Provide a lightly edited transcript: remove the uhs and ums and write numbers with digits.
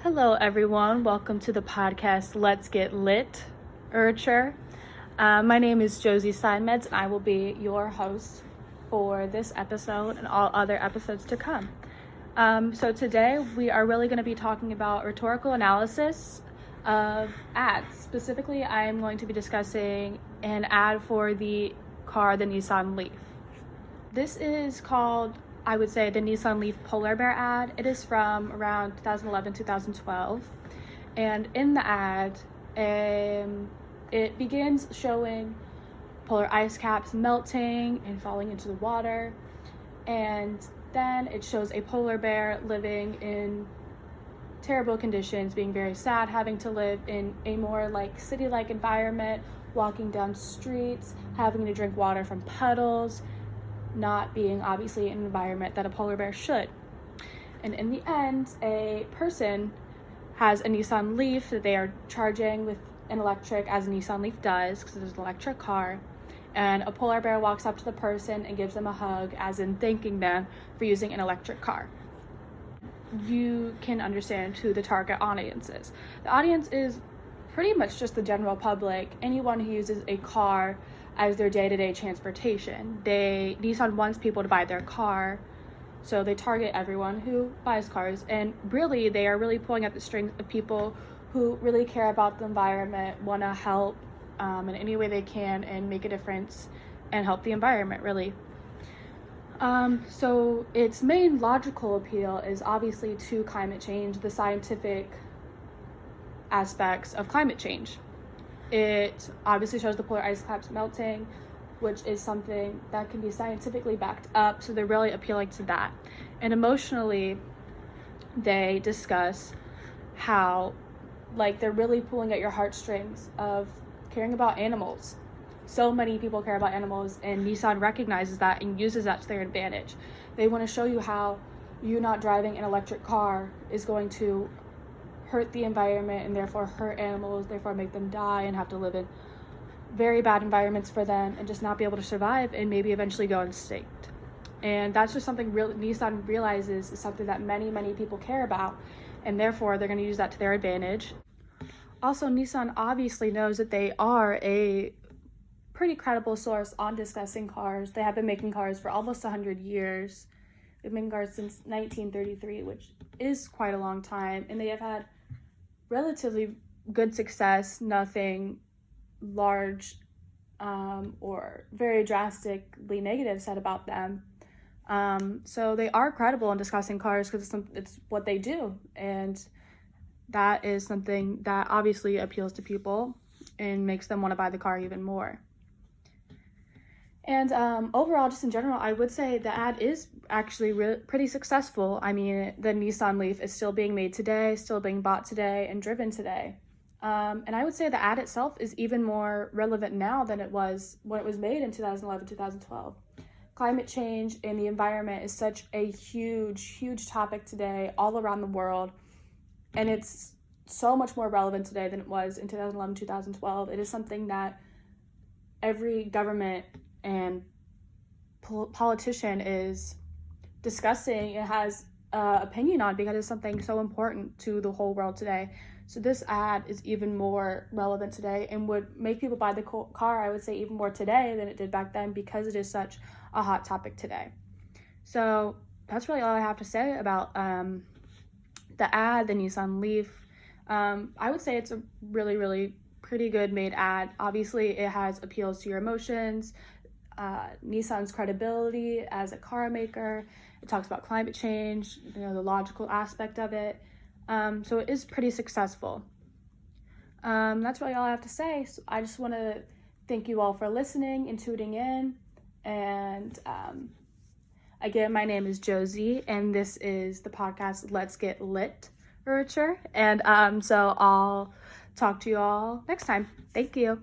Hello, everyone. Welcome to the podcast Let's Get Lit, Rhetorical. My name is Josie Steinmetz, and I will be your host for this episode and all other episodes to come. So today we are really going to be talking about rhetorical analysis of ads. Specifically, I am going to be discussing an ad for the Nissan Leaf. This is called, I would say, the Nissan Leaf Polar Bear ad. It is from around 2011-2012, and in the ad, it begins showing polar ice caps melting and falling into the water, and then it shows a polar bear living in terrible conditions, being very sad, having to live in a more city-like environment, walking down streets, having to drink water from puddles, not being obviously an environment that a polar bear should. And in the end, a person has a Nissan Leaf that they are charging with an electric, as a Nissan Leaf does, because it is an electric car, and a polar bear walks up to the person and gives them a hug, as in thanking them for using an electric car. You can understand who the target audience is. The audience is pretty much just the general public, anyone who uses a car as their day-to-day transportation. Nissan wants people to buy their car, so they target everyone who buys cars, and really they are really pulling at the strings of people who really care about the environment, want to help in any way they can and make a difference and help the environment, really. So its main logical appeal is obviously to climate change, the scientific aspects of climate change. It obviously shows the polar ice caps melting, which is something that can be scientifically backed up, so they're really appealing to that. And emotionally, they discuss how they're really pulling at your heartstrings of caring about animals. So many people care about animals, and Nissan recognizes that and uses that to their advantage. They want to show you how you not driving an electric car is going to hurt the environment and therefore hurt animals, therefore make them die and have to live in very bad environments for them and just not be able to survive and maybe eventually go extinct. And that's just something Nissan realizes is something that many people care about, and therefore they're going to use that to their advantage. Also, Nissan obviously knows that they are a pretty credible source on discussing cars. They have been making cars for almost 100 years. They've been making cars since 1933, which is quite a long time, and they have had relatively good success, nothing large or very drastically negative said about them. So they are credible in discussing cars because it's what they do, and that is something that obviously appeals to people and makes them want to buy the car even more. And overall, just in general, I would say the ad is actually pretty successful. I mean, the Nissan Leaf is still being made today, still being bought today, and driven today. And I would say the ad itself is even more relevant now than it was when it was made in 2011-2012. Climate change and the environment is such a huge topic today all around the world, and it's so much more relevant today than it was in 2011-2012. It is something that every government and politician is discussing, it has opinion on, because it's something so important to the whole world today. So this ad is even more relevant today and would make people buy the car, I would say, even more today than it did back then, because it is such a hot topic today. So that's really all I have to say about the ad, the Nissan Leaf. I would say it's a really pretty good made ad. Obviously, it has appeals to your emotions, Nissan's credibility as a car maker. It talks about climate change, the logical aspect of it. So it is pretty successful. That's really all I have to say. So I just want to thank you all for listening and tuning in. And again, my name is Josie, and this is the podcast Let's Get Lit, Rhetorical. And so I'll talk to you all next time. Thank you.